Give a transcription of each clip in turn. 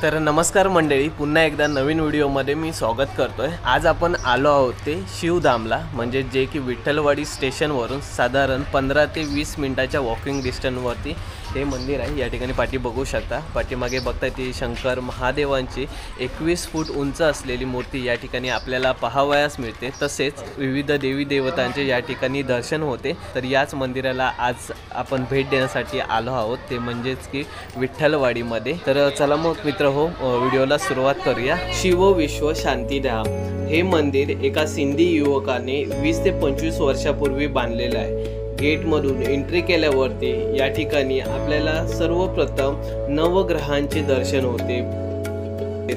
तर नमस्कार मंडळी, पुन्हा एकदा नवीन व्हिडिओमध्ये मी स्वागत करतोय। आज आपण आलो आहोत ते शिवधामला, म्हणजे जे की विठ्ठलवाडी स्टेशनवरून साधारण 15 ते 20 मिनिटाच्या वॉकिंग डिस्टन्सवरती हे मंदिर आहे। या ठिकाणी पाठी बघू शकता, पाठीमागे बघताय ती शंकर महादेवांची 21 फूट उंच असलेली मूर्ती या ठिकाणी आपल्याला पाहावयास मिळते। तसेच विविध देवी देवतांचे या ठिकाणी दर्शन होते। तर याच मंदिराला आज आपण भेट देण्यासाठी आलो आहोत, ते म्हणजेच की विठ्ठलवाडीमध्ये। तर चला मग मित्र हो, व्हिडिओला सुरुवात करूया। शिव विश्व शांतीधाम हे मंदिर एका सिंधी युवकाने 20 ते 25 वर्षापूर्वी बांधलेले आहे। गेटमधून एंट्री केल्यावरती या ठिकाणी आपल्याला सर्वप्रथम नवग्रहांचे दर्शन होते।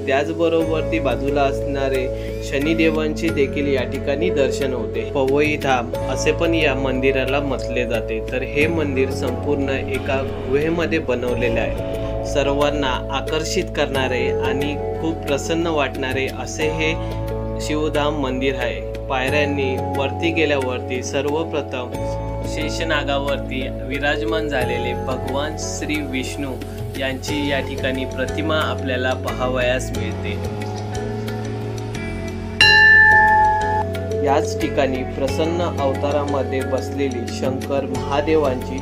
त्याचबरोबर ती बाजूला असणारे शनिदेवांचे देखील या ठिकाणी दर्शन होते। पवई धाम असे पण या मंदिराला म्हटले जाते। तर हे मंदिर संपूर्ण एका गुहेमध्ये बनवलेले आहे। सर्वांना आकर्षित करणारे आणि खूप प्रसन्न वाटणारे असे हे शिवधाम मंदिर आहे। पायऱ्यांनी वरती गेल्यावरती सर्वप्रथम शेषनागावरती विराजमान झालेले भगवान श्री विष्णू यांची या ठिकाणी प्रतिमा आपल्याला पाहावयास मिळते। याच ठिकाणी प्रसन्न अवतारामध्ये बसलेली शंकर महादेवांची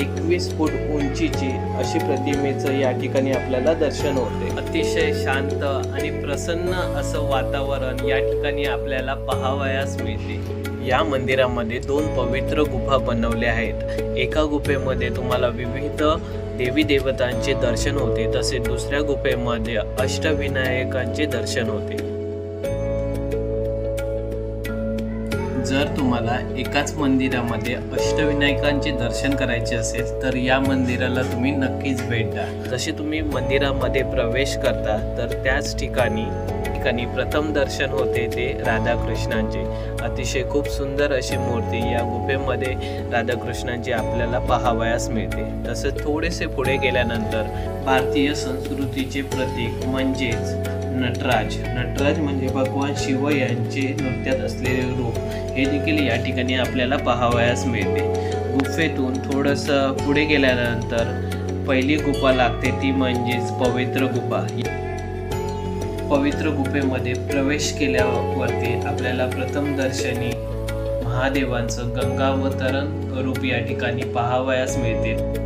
21 फूट उंचीची अशी प्रतिमेचं या ठिकाणी आपल्याला दर्शन होते। अतिशय शांत आणि प्रसन्न असं वातावरण या ठिकाणी आपल्याला पाहावयास मिळते। या मंदिरामध्ये 2 पवित्र गुफा बनवल्या आहेत। एका गुफेमध्ये तुम्हाला विविध देवी देवतांचे दर्शन होते, तसेच दुसऱ्या गुफेमध्ये अष्टविनायकांचे दर्शन होते। जर तुम्हाला एकाच मंदिरामध्ये अष्टविनायकांचे दर्शन करायचे असेल तर या मंदिराला तुम्ही नक्कीच भेट द्या। जसे तुम्ही मंदिरामध्ये प्रवेश करता तर त्याच ठिकाणी प्रथम दर्शन होते ते राधाकृष्णांचे। अतिशय खूप सुंदर अशी मूर्ती या गुफेमध्ये राधाकृष्णांची आपल्याला पाहावयास मिळते। तसंच थोडेसे पुढे गेल्यानंतर भारतीय संस्कृतीचे प्रतीक म्हणजेच नटराज म्हणजे भगवान शिव यांचे नृत्यात असलेले रूप हे देखील या ठिकाणी आपल्याला पाहावयास मिळते। गुफेतून थोडंसं पुढे गेल्यानंतर पहिली गुफा लागते, ती म्हणजेच पवित्र गुफा। पवित्र गुफेमध्ये प्रवेश केल्यावरती आपल्याला प्रथम दर्शनी महादेवांचं गंगावतरण रूप या ठिकाणी पाहावयास मिळते।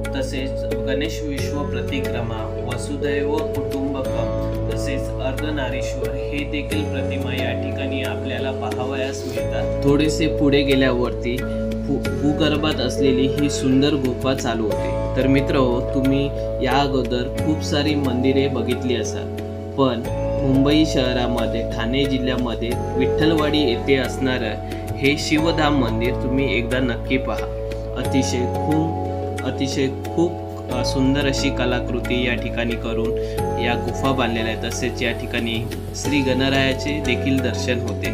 तसेच गणेश विश्व प्रतिक्रमा, वसुदैव कुटुंबकम, तसेच अर्धनारीश्वर हे देखील प्रतिमा या ठिकाणी आपल्याला पाहावयास मिळतात। थोडेसे पुढे गेल्यावरती भूगर्भात असलेली ही सुंदर गुफा चालू होते। तर मित्र हो, तुम्ही या अगोदर खूप सारी मंदिरे बघितली असाल, पण मुंबई शहरामध्ये ठाणे जिल्ह्यामध्ये विठ्ठलवाडी येथे असणारं हे शिवधाम मंदिर तुम्ही एकदा नक्की पहा। अतिशय खूप सुंदर अशी कलाकृती या ठिकाणी करून या गुफा बांधलेल्या आहेत। तसेच या ठिकाणी श्री गणरायाचे देखील दर्शन होते।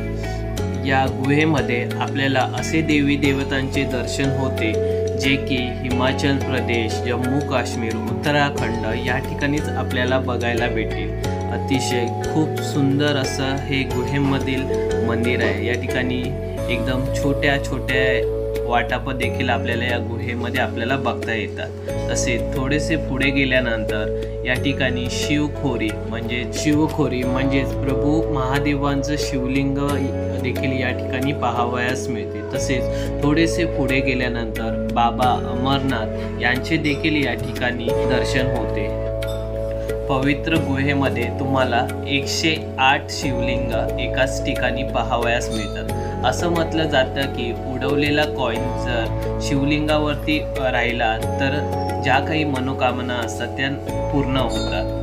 या गुहेमध्ये आपल्याला असे देवी देवतांचे दर्शन होते जे की हिमाचल प्रदेश, जम्मू काश्मीर, उत्तराखंड या ठिकाणीच आपल्याला बघायला भेटेल। अतिशय खूप सुंदर असं हे गुहेमधील मंदिर आहे। या ठिकाणी एकदम छोट्या वाटाप देखील आपल्याला या गुहेमध्ये आपल्याला बघता येतात। तसेच थोडेसे पुढे गेल्यानंतर या ठिकाणी शिवखोरी म्हणजेच प्रभू महादेवांचं शिवलिंग देखील या ठिकाणी पाहावयास मिळते। तसेच थोडेसे पुढे गेल्यानंतर बाबा अमरनाथ यांचे देखील या ठिकाणी दर्शन होते। पवित्र गुहेमध्ये तुम्हाला 108 शिवलिंग एकाच ठिकाणी पाहावयास मिळतात। असं म्हटलं जातं की उडवलेला कॉईन जर शिवलिंगावरती राहिला तर ज्या काही मनोकामना असतात त्या पूर्ण होतात।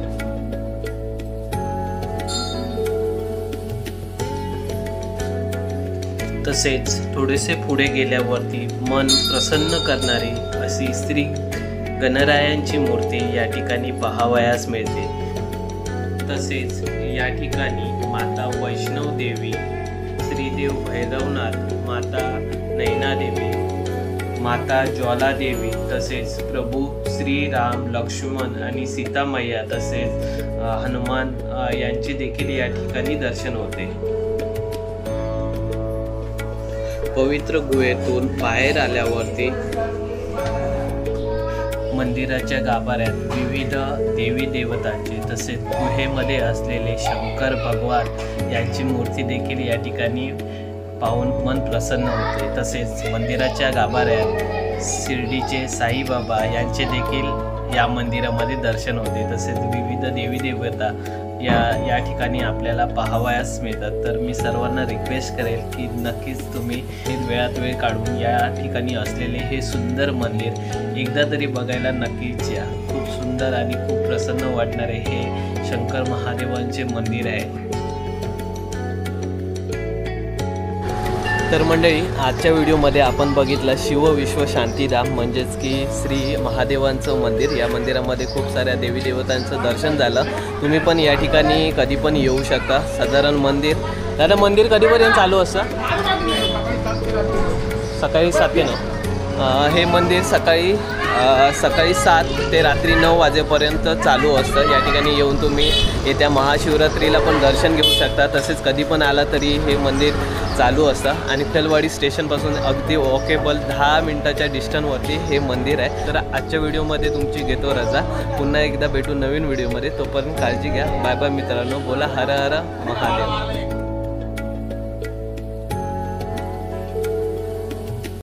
तसेच थोडेसे पुढे गेल्यावरती मन प्रसन्न करणारी अशी श्री गणरायांची मूर्ती या ठिकाणी पाहावयास मिळते। तसेच या ठिकाणी माता वैष्णव देवी, श्रीदेव भैरवनाथ, माता नैनादेवी, माता ज्वालादेवी, तसेच प्रभू श्रीराम, लक्ष्मण आणि सीतामैया, तसेच हनुमान यांचे देखील या ठिकाणी दर्शन होते। पवित्र गुहेतून बाहेर आल्यावरती मंदिराच्या गाभाऱ्यात विविध देवी देवतांचे तसेच गुहेमध्ये असलेले शंकर भगवान यांची मूर्ती देखील या ठिकाणी पाहून मन प्रसन्न होते। तसेच मंदिराच्या गाभाऱ्यात शिर्डीचे साईबाबा यांचे देखील या मंदिरामध्ये दर्शन होते। तसेच विविध देवी देवता या ठिकाणी आपल्याला पाहावयास मिळतात। तर मी सर्वांना रिक्वेस्ट करेल की नक्कीच तुम्ही वेळात वेळ काढून या ठिकाणी असलेले हे सुंदर मंदिर एकदा तरी बघायला नक्कीच या। खूप सुंदर आणि खूप प्रसन्न वाटणारे हे शंकर महादेवांचे मंदिर आहे। तर मंडळी, आजच्या व्हिडिओमध्ये आपण बघितलं शिव विश्व शांतीधाम म्हणजेच की श्री महादेवांचं मंदिर। या मंदिरामध्ये खूप साऱ्या देवी देवतांचं दर्शन झालं। तुम्ही पण या ठिकाणी कधी पण येऊ शकता। साधारण मंदिर दादा मंदिर कधीपर्यंत चालू असतं? सकाळी 7 ते 9। हे मंदिर सकाळी 7 ते रात्री 9 वाजेपर्यंत चालू असतं। या ठिकाणी येऊन तुम्ही येत्या महाशिवरात्रीला पण दर्शन घेऊ शकता। तसेच कधी पण आला तरी हे मंदिर चालू असतं आणि विठ्ठलवाडी स्टेशनपासून अगदी वॉकेबल 10 मिनिटाच्या डिस्टन्सवरती हे मंदिर आहे। तर आजच्या व्हिडिओमध्ये तुमची घेतो रजा। पुन्हा एकदा भेटू नवीन व्हिडिओमध्ये। तोपर्यंत काळजी घ्या। बाय बाय मित्रांनो। बोला हर हर महादेव।